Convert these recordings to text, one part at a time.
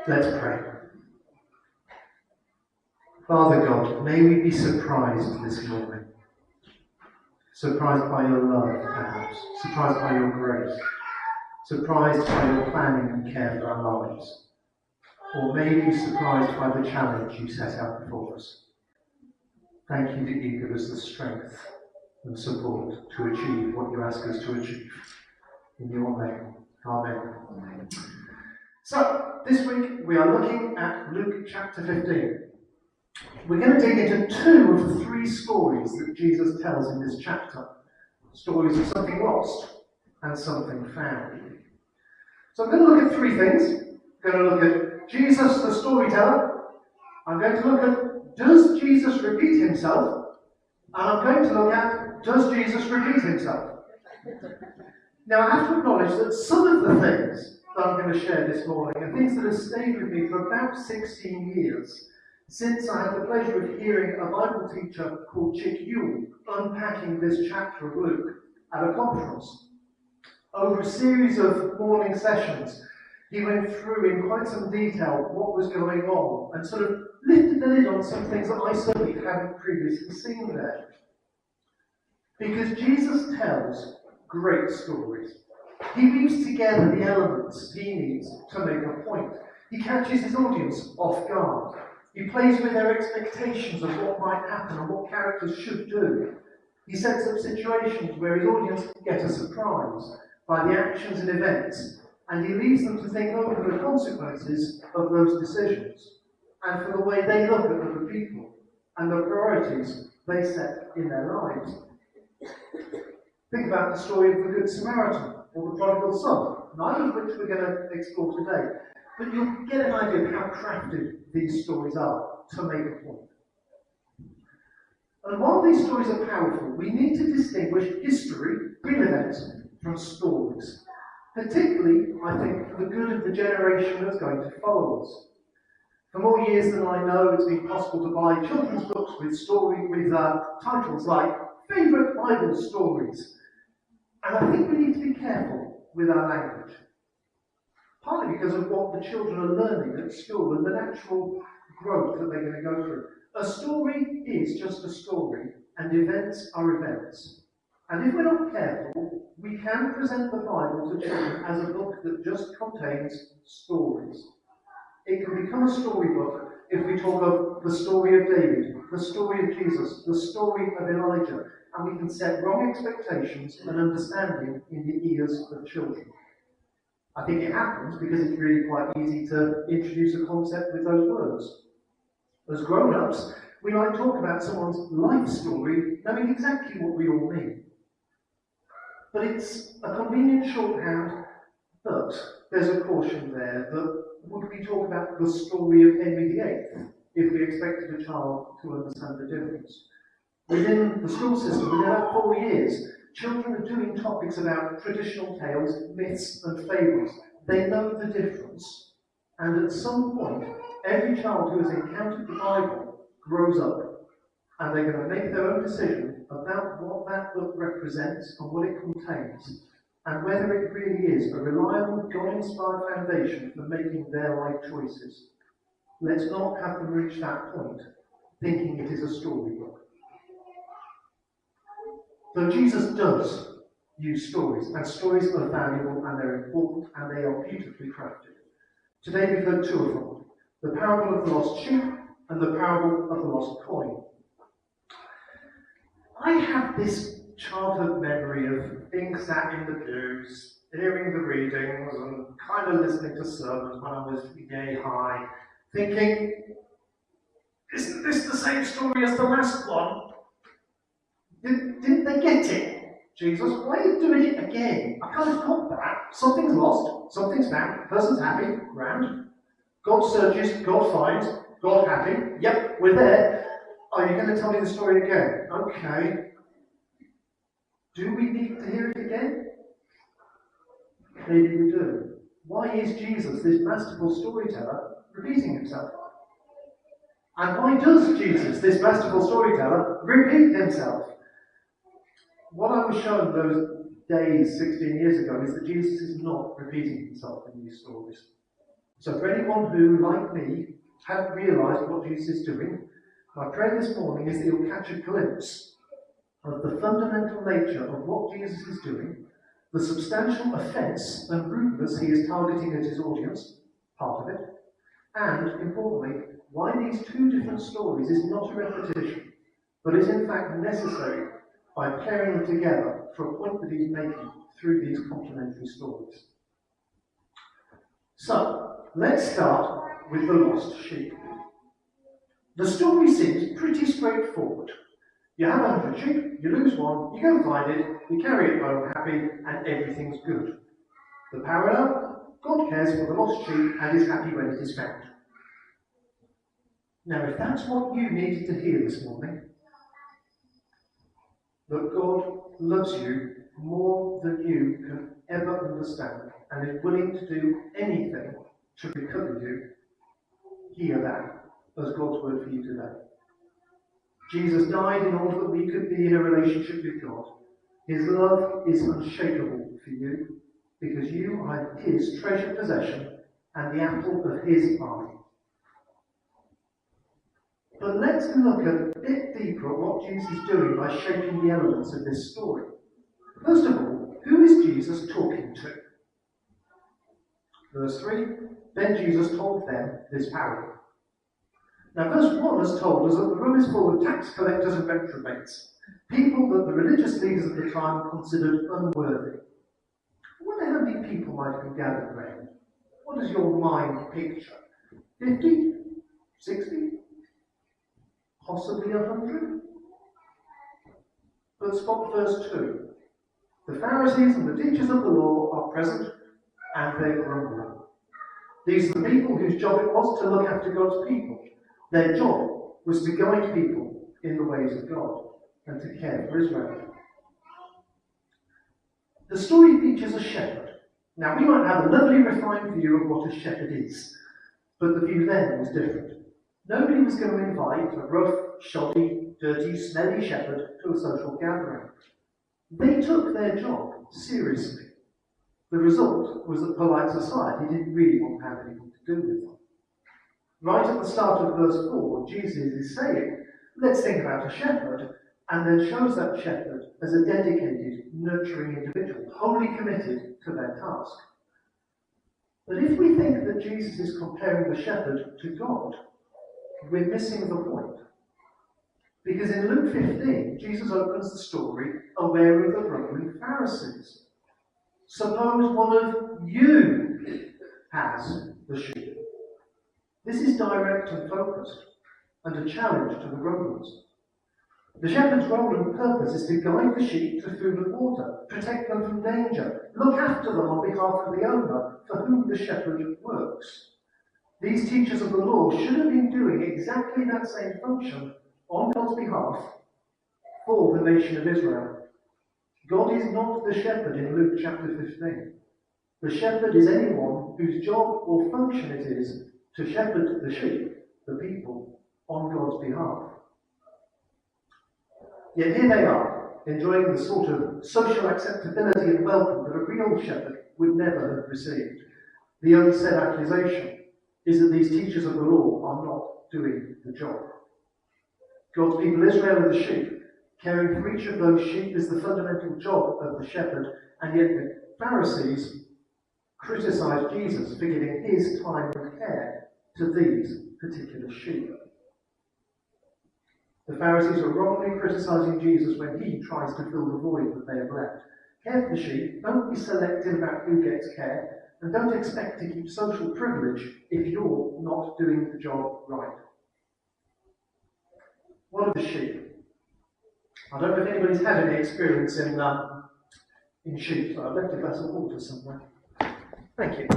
Let's pray. Father God, may we be surprised this morning. Surprised by your love, perhaps. Surprised by your grace. Surprised by your planning and care for our lives. Or maybe surprised by the challenge you set out before us. Thank you that you give us the strength and support to achieve what you ask us to achieve. In your name. Amen. So, this week we are looking at Luke chapter 15. We're going to dig into two of the three stories that Jesus tells in this chapter. Stories of something lost and something found. So I'm going to look at three things. I'm going to look at Jesus the storyteller. I'm going to look at, does Jesus repeat himself? And I'm going to look at, does Jesus repeat himself? Now I have to acknowledge that some of the things that I'm going to share this morning are things that have stayed with me for about 16 years, since I had the pleasure of hearing a Bible teacher called Chick Yule unpacking this chapter of Luke at a conference. Over a series of morning sessions, he went through in quite some detail what was going on and sort of lifted the lid on some things that I certainly hadn't previously seen there. Because Jesus tells great stories. He weaves together the elements he needs to make a point. He catches his audience off guard. He plays with their expectations of what might happen and what characters should do. He sets up situations where his audience get a surprise by the actions and events, and he leaves them to think over the consequences of those decisions, and for the way they look at other people, and the priorities they set in their lives. Think about the story of the Good Samaritan, or the prodigal son, neither of which we're going to explore today. But you'll get an idea of how crafted these stories are to make a point. And while these stories are powerful, we need to distinguish history, real events, from stories. Particularly, I think, for the good of the generation that's going to follow us. For more years than I know, it's been possible to buy children's books with titles like Favourite Bible Stories. And I think we need to be careful with our language. Partly because of what the children are learning at school and the natural growth that they're going to go through. A story is just a story, and events are events. And if we're not careful, we can present the Bible to children as a book that just contains stories. It can become a storybook if we talk of the story of David, the story of Jesus, the story of Elijah, and we can set wrong expectations and understanding in the ears of children. I think it happens because it's really quite easy to introduce a concept with those words. As grown-ups, we might talk about someone's life story knowing exactly what we all mean. But it's a convenient shorthand, but there's a caution there that would we talk about the story of Henry VIII if we expected a child to understand the difference? Within the school system, within about 4 years, children are doing topics about traditional tales, myths and fables. They know the difference. And at some point, every child who has encountered the Bible grows up. And they're going to make their own decision about what that book represents and what it contains. And whether it really is a reliable, God-inspired foundation for making their life choices. Let's not have them reach that point thinking it is a storybook. So Jesus does use stories, and stories are valuable and they're important and they are beautifully crafted. Today we've heard two of them, the parable of the lost sheep and the parable of the lost coin. I have this childhood memory of being sat in the pews, hearing the readings and kind of listening to sermons when I was yay high, thinking, isn't this the same story as the last one? Didn't they get it? Jesus, why are you doing it again? I kind of got that. Something's lost, something's found, person's happy, grand. God searches, God finds, God happy. Yep, we're there. Are you going to tell me the story again? Okay. Do we need to hear it again? Maybe we do. Why is Jesus, this masterful storyteller, repeating himself? And why does Jesus, this masterful storyteller, repeat himself? What I was shown those days 16 years ago is that Jesus is not repeating himself in these stories. So for anyone who, like me, hadn't realised what Jesus is doing, my prayer this morning is that you'll catch a glimpse of the fundamental nature of what Jesus is doing, the substantial offence and rudeness he is targeting at his audience, part of it, and, importantly, why these two different stories is not a repetition, but is in fact necessary by pairing them together for a point that he's making through these complementary stories. So, let's start with the lost sheep. The story seems pretty straightforward. You have 100 sheep, you lose one, you go find it, you carry it home happy, and everything's good. The parallel: God cares for the lost sheep and is happy when it is found. Now, if that's what you needed to hear this morning, that God loves you more than you can ever understand and is willing to do anything to recover you, hear that as God's word for you today. Jesus died in order that we could be in a relationship with God. His love is unshakable for you because you are his treasured possession and the apple of his eye. But let's look a bit deeper at what Jesus is doing by shaping the elements of this story. First of all, who is Jesus talking to? Verse 3, then Jesus told them this parable. Now, verse 1 has told us that the room is full of tax collectors and reprobates, people that the religious leaders of the time considered unworthy. I wonder how many people might have been gathered around. What does your mind picture? 50? 60? Possibly 100? But spot verse 2. The Pharisees and the teachers of the law are present, and they're grumbling. These are the people whose job it was to look after God's people. Their job was to guide people in the ways of God and to care for Israel. The story features a shepherd. Now, we might have a lovely refined view of what a shepherd is, but the view then was different. Nobody was going to invite a rough, shoddy, dirty, smelly shepherd to a social gathering. They took their job seriously. The result was that polite society didn't really want to have anything to do with them. Right at the start of verse 4, Jesus is saying, let's think about a shepherd, and then shows that shepherd as a dedicated, nurturing individual, wholly committed to their task. But if we think that Jesus is comparing the shepherd to God, we're missing the point. Because in Luke 15, Jesus opens the story aware of the grumbling Pharisees. Suppose one of you has the sheep. This is direct and focused, and a challenge to the grumblers. The shepherd's role and purpose is to guide the sheep to food and water, protect them from danger, look after them on behalf of the owner for whom the shepherd works. These teachers of the law should have been doing exactly that same function on God's behalf for the nation of Israel. God is not the shepherd in Luke chapter 15. The shepherd is anyone whose job or function it is to shepherd the sheep, the people, on God's behalf. Yet here they are, enjoying the sort of social acceptability and welcome that a real shepherd would never have received. The unsaid accusation is that these teachers of the law are not doing the job. God's people Israel are the sheep. Caring for each of those sheep is the fundamental job of the shepherd, and yet the Pharisees criticise Jesus for giving his time and care to these particular sheep. The Pharisees are wrongly criticising Jesus when he tries to fill the void that they have left. Care for the sheep, don't be selective about who gets care, and don't expect to keep social privilege if you're not doing the job right. What are the sheep? I don't know if anybody's had any experience in sheep, so I've left a glass of water somewhere. Thank you.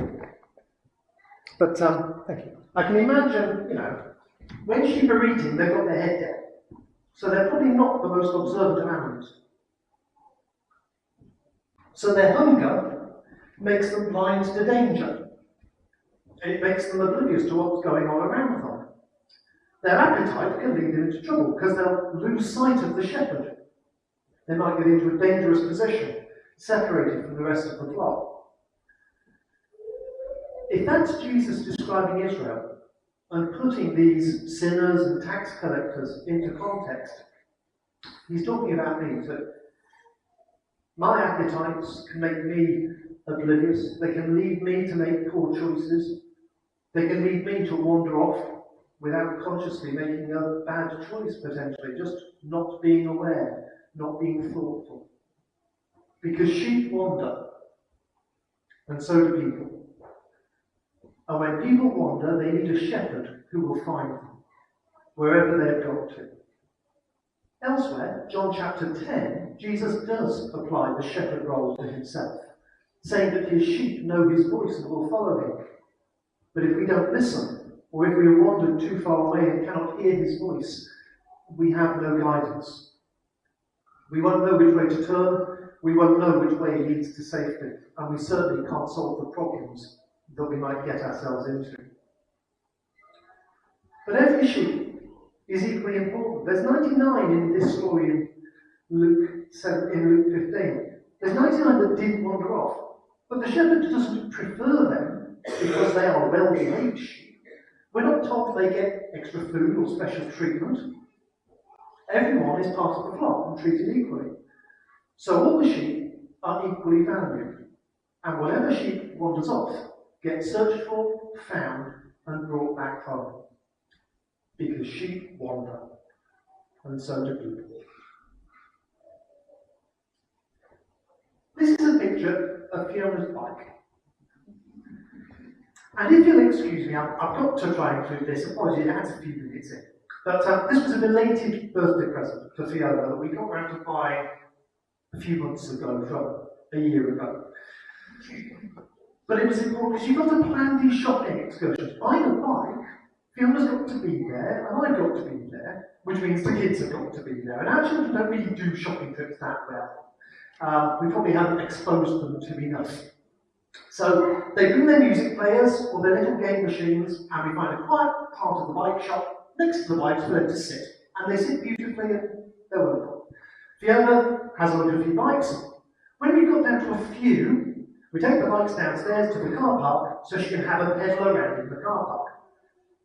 But, thank you. I can imagine, when sheep are eating, they've got their head down. So they're probably not the most observant of animals. So their hunger makes them blind to danger. It makes them oblivious to what's going on around them. Their appetite can lead them into trouble because they'll lose sight of the shepherd. They might get into a dangerous position, separated from the rest of the flock. if that's Jesus describing Israel and putting these sinners and tax collectors into context, he's talking about me, that my appetites can make me oblivious. They can lead me to make poor choices. They can lead me to wander off without consciously making a bad choice, potentially, just not being aware, not being thoughtful. Because sheep wander, and so do people. And when people wander, they need a shepherd who will find them, wherever they've got to. Elsewhere, John chapter 10, Jesus does apply the shepherd role to himself, saying that his sheep know his voice and will follow him. But if we don't listen, or if we have wandered too far away and cannot hear his voice, we have no guidance. We won't know which way to turn, we won't know which way leads to safety, and we certainly can't solve the problems that we might get ourselves into. But every sheep is equally important. There's 99 in this story in Luke 15. There's 99 that didn't wander off. But the shepherd doesn't prefer them because they are well-behaved sheep. We're not told they get extra food or special treatment. Everyone is part of the flock and treated equally. So all the sheep are equally valued. And whatever sheep wanders off gets searched for, found, and brought back home. Because sheep wander, and so do people. This is a picture of Fiona's bike. And if you'll excuse me, I've got to try and include this. Apologies, it has a few minutes in. But this was a belated birthday present for Fiona that we got round to buy a few months ago, from a year ago. But it was important because you've got to plan these shopping excursions. Buying a bike, Fiona's got to be there, and I've got to be there, which means the kids have got to be there. And our children don't really do shopping trips that well. We probably haven't exposed them to enough. So they bring their music players or their little game machines, and we find a quiet part of the bike shop next to the bikes for them to sit. And they sit beautifully, and they're wonderful. Fiona has a look at a few bikes. When we've got down to a few, we take the bikes downstairs to the car park so she can have a pedal around in the car park.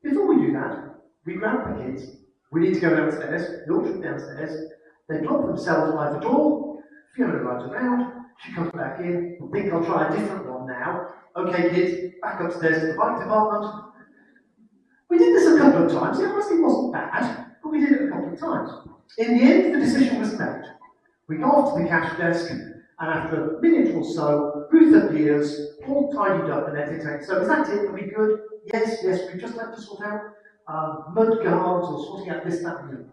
Before we do that, we grab the kids. We need to go downstairs. They all trip downstairs. They plop themselves by the door. Fiona rides around. She comes back in. I think I'll try a different one now. Okay, kids, back upstairs to the bike department. We did this a couple of times. It honestly wasn't bad, but we did it a couple of times. In the end, the decision was made. We go off to the cash desk, and after a minute or so, Ruth appears, all tidied up and everything. So is that it? Are we good? Yes, we just had to sort out mud guards or sorting out this, that, and the other.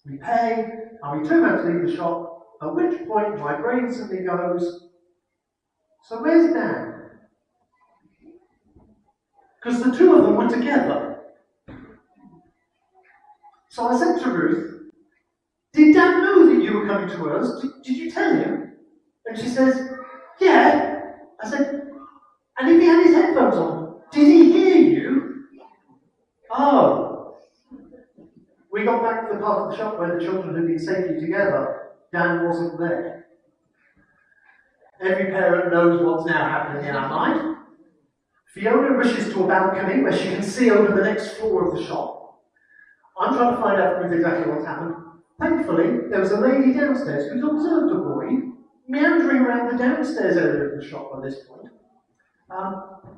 We pay, and we turn around to leave the shop, at which point my brain suddenly goes, so where's Dan? Because the two of them were together. So I said to Ruth, did Dan know that you were coming to us? Did you tell him? And she says, yeah. I said, and if he had his headphones on, did he hear you? Oh. We got back to the part of the shop where the children had been safely together. Dan wasn't there. Every parent knows what's now happening in our mind. Fiona rushes to a balcony where she can see over the next floor of the shop. I'm trying to find out from Ruth exactly what's happened. Thankfully, there was a lady downstairs who'd observed a boy meandering around the downstairs area of the shop at this point,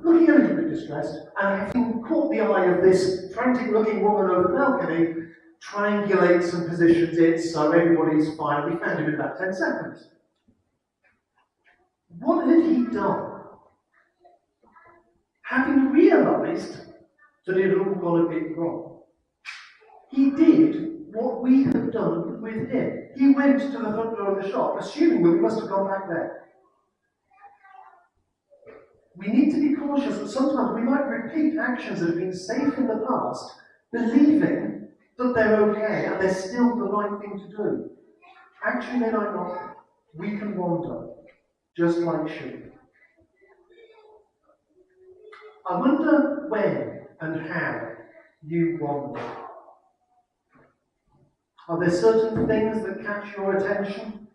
looking a little bit distressed, and having caught the eye of this frantic-looking woman over the balcony, triangulate some positions in so everybody's fine. We found him in about 10 seconds. What had he done? Having realised that it had all gone a bit wrong, he did what we had done with him. He went to the front door of the shop, assuming that we must have gone back there. We need to be cautious that sometimes we might repeat actions that have been safe in the past, believing that they're okay and they're still the right thing to do. Actually, they might not. We can wander, just like sheep. I wonder when and how you wander. Are there certain things that catch your attention,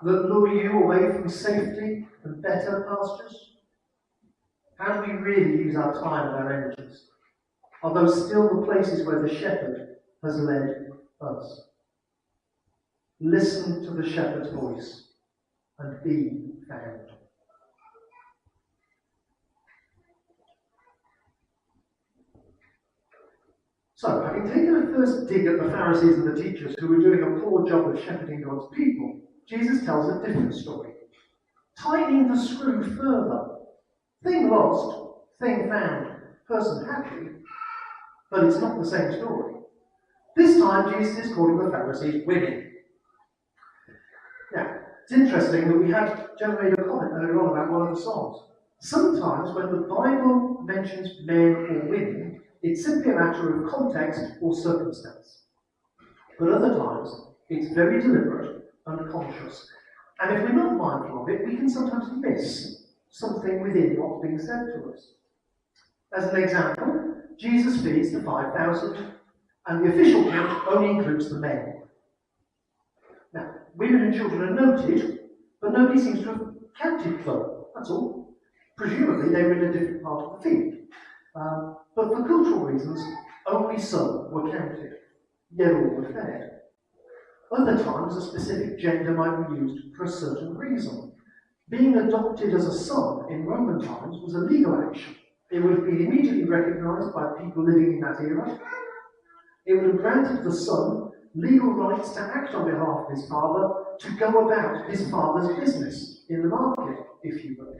that lure you away from safety and better pastures? How do we really use our time and our energies? Are those still the places where the shepherd has led us? Listen to the shepherd's voice and be found. So, having taken a first dig at the Pharisees and the teachers who were doing a poor job of shepherding God's people, Jesus tells a different story. Tightening the screw further. Thing lost, thing found, person happy, but it's not the same story. This time, Jesus is calling the Pharisees women. Now, it's interesting that we had generated a comment earlier on about one of the songs. Sometimes when the Bible mentions men or women, it's simply a matter of context or circumstance. But other times, it's very deliberate and conscious. And if we're not mindful of it, we can sometimes miss something within what's being said to us. As an example, Jesus feeds the 5,000, and the official count only includes the men. Now, women and children are noted, but nobody seems to have counted them, that's all. Presumably they were in a different part of the feed. But for cultural reasons, only some were counted, yet all were fed. Other times, a specific gender might be used for a certain reason. Being adopted as a son in Roman times was a legal action. It would have been immediately recognised by people living in that era. It would have granted the son legal rights to act on behalf of his father, to go about his father's business in the market, if you will.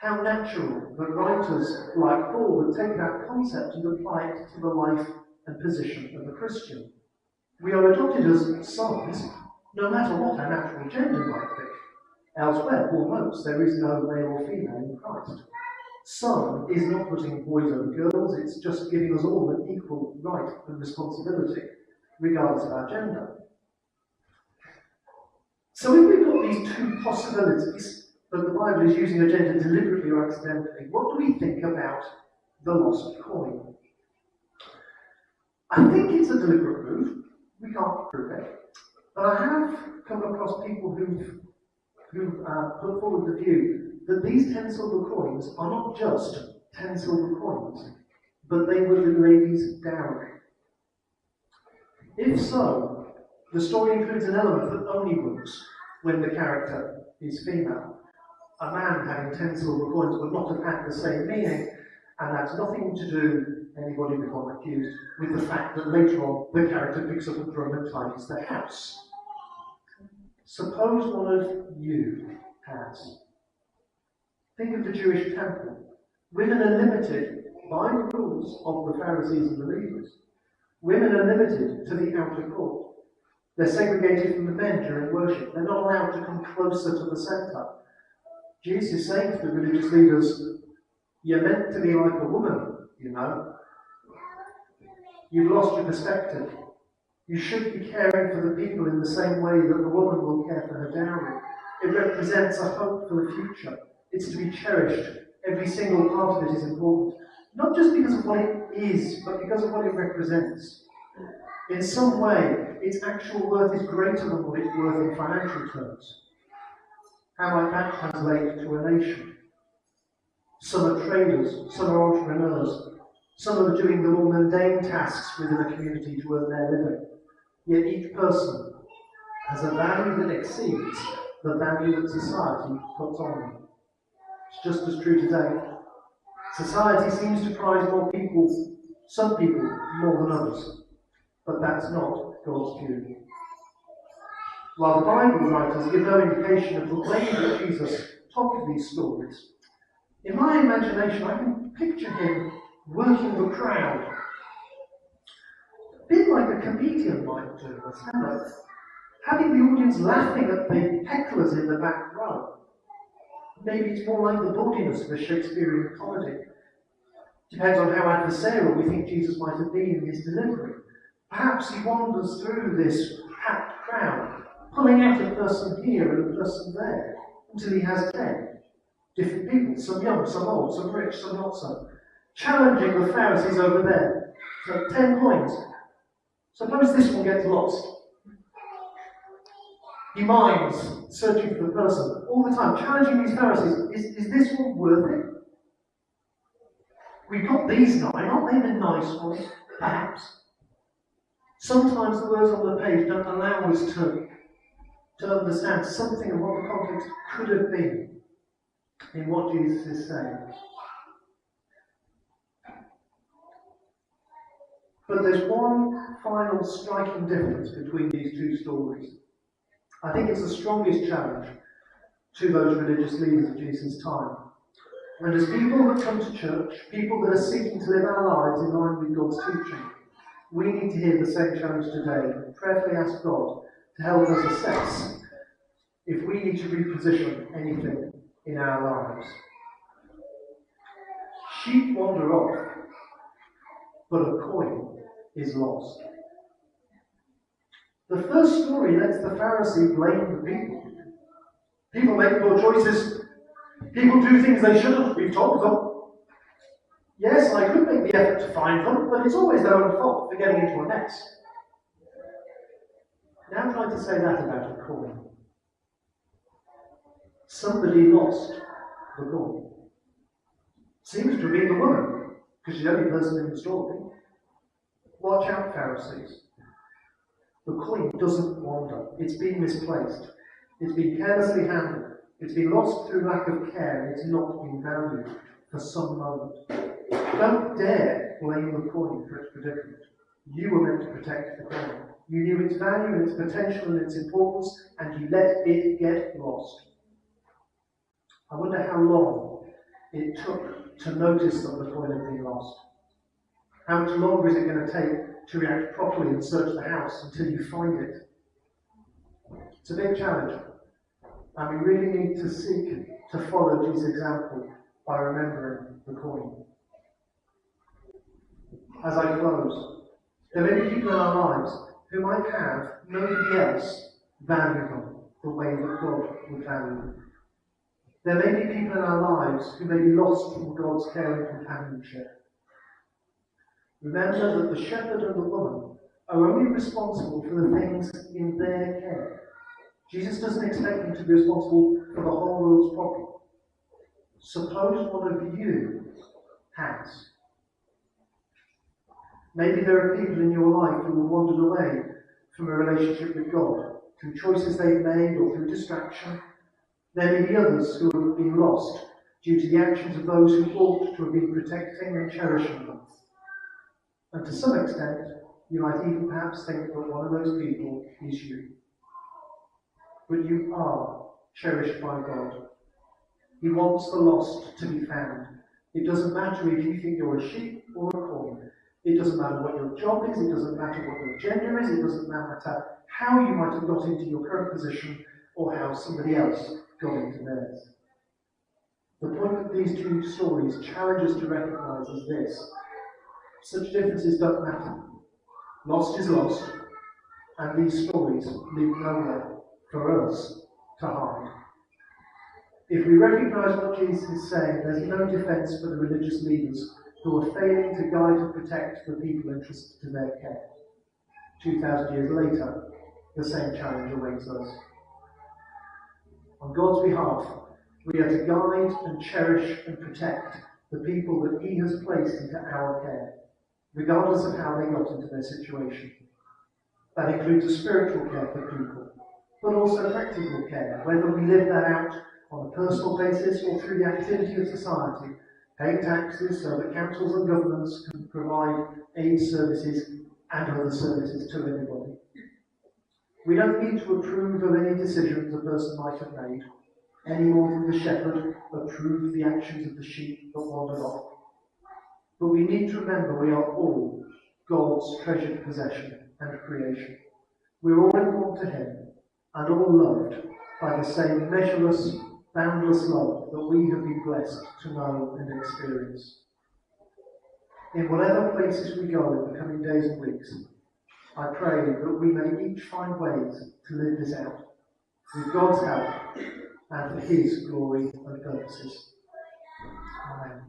How natural that writers like Paul would take that concept and apply it to the life and position of a Christian. We are adopted as sons, no matter what our natural gender might be. Elsewhere, Paul notes there is no male or female in Christ. Son is not putting boys over girls, it's just giving us all an equal right and responsibility, regardless of our gender. So if we've got these two possibilities, that the Bible is using a gender deliberately or accidentally, what do we think about the lost coin? I think it's a deliberate move. We can't prove it. But I have come across people who've put forward the view that these 10 silver coins are not just 10 silver coins, but they were the lady's dowry. If so, the story includes an element that only works when the character is female. A man having 10 silver coins would not have had the same meaning, and that's nothing to do, anybody become accused, with the fact that later on the character picks up a drum and tidies the house. Suppose one of you has. Think of the Jewish temple. Women are limited by the rules of the Pharisees and the leaders. Women are limited to the outer court. They're segregated from the men during worship. They're not allowed to come closer to the centre. Jesus is saying to the religious leaders, you're meant to be like a woman, you know. You've lost your perspective. You should be caring for the people in the same way that the woman will care for her dowry. It represents a hope for the future. It's to be cherished. Every single part of it is important. Not just because of what it is, but because of what it represents. In some way, its actual worth is greater than what it's worth in financial terms. How might that translate to a nation? Some are traders, some are entrepreneurs, some are doing the more mundane tasks within a community to earn their living. Yet each person has a value that exceeds the value that society puts on them. It's just as true today. Society seems to prize more people, some people, more than others. But that's not God's view. While the Bible writers give no indication of the way that Jesus told these stories, in my imagination I can picture him working the crowd. A bit like a comedian might do, a stand-up. Having the audience laughing at the hecklers in the back row. Maybe it's more like the gaudiness of a Shakespearean comedy. Depends on how adversarial we think Jesus might have been in his delivery. Perhaps he wanders through this packed crowd, pulling out a person here and a person there, until he has 10 different people, some young, some old, some rich, some not so, challenging the Pharisees over there. So 10 coins. Suppose this one gets lost. He minds searching for the person all the time, challenging these Pharisees. Is this one worth it? We've got these 9, aren't they the nice ones? Perhaps. Sometimes the words on the page don't allow us to understand something of what the context could have been in what Jesus is saying. But there's one final striking difference between these two stories. I think it's the strongest challenge to those religious leaders of Jesus' time. And as people that come to church, people that are seeking to live our lives in line with God's teaching, we need to hear the same challenge today and prayerfully ask God to help us assess if we need to reposition anything in our lives. Sheep wander off, but a coin is lost. The first story lets the Pharisee blame the people. People make poor choices. People do things they shouldn't. We've told them. Yes, I could make the effort to find them, but it's always their own fault for getting into a mess. Now try to say that about a coin. Somebody lost the coin. Seems to have been the woman, because she's the only person in the story. Watch out, Pharisees. The coin doesn't wander. It's been misplaced. It's been carelessly handled. It's been lost through lack of care. It's not been valued for some moment. Don't dare blame the coin for its predicament. You were meant to protect the coin. You knew its value and its potential and its importance, and you let it get lost. I wonder how long it took to notice that the coin had been lost. How much longer is it going to take to react properly and search the house until you find it? It's a big challenge. And we really need to seek to follow Jesus' example by remembering the coin. As I close, there may be people in our lives who might have nobody else value them the way that God would value them. There may be people in our lives who may be lost from God's care and companionship. Remember that the shepherd and the woman are only responsible for the things in their care. Jesus doesn't expect them to be responsible for the whole world's problem. Suppose one of you has. Maybe there are people in your life who have wandered away from a relationship with God through choices they've made or through distraction. There may be others who have been lost due to the actions of those who ought to have been protecting and cherishing them. And to some extent, you might even perhaps think that one of those people is you. But you are cherished by God. He wants the lost to be found. It doesn't matter if you think you're a sheep or a coin. It doesn't matter what your job is. It doesn't matter what your gender is. It doesn't matter how you might have got into your current position or how somebody else got into theirs. The point that these two stories challenge us to recognise is this. Such differences don't matter. Lost is lost, and these stories leave nowhere for us to hide. If we recognise what Jesus is saying, there's no defence for the religious leaders who are failing to guide and protect the people entrusted to their care. 2,000 years later, the same challenge awaits us. On God's behalf, we are to guide and cherish and protect the people that He has placed into our care, regardless of how they got into their situation. That includes a spiritual care for people, but also practical care, whether we live that out on a personal basis or through the activity of society, paying taxes so that councils and governments can provide aid services and other services to everybody. We don't need to approve of any decisions a person might have made, any more than the shepherd approved the actions of the sheep that wandered off. But we need to remember we are all God's treasured possession and creation. We're all important to Him and all loved by the same measureless, boundless love that we have been blessed to know and experience. In whatever places we go in the coming days and weeks, I pray that we may each find ways to live this out with God's help and for His glory and purposes. Amen.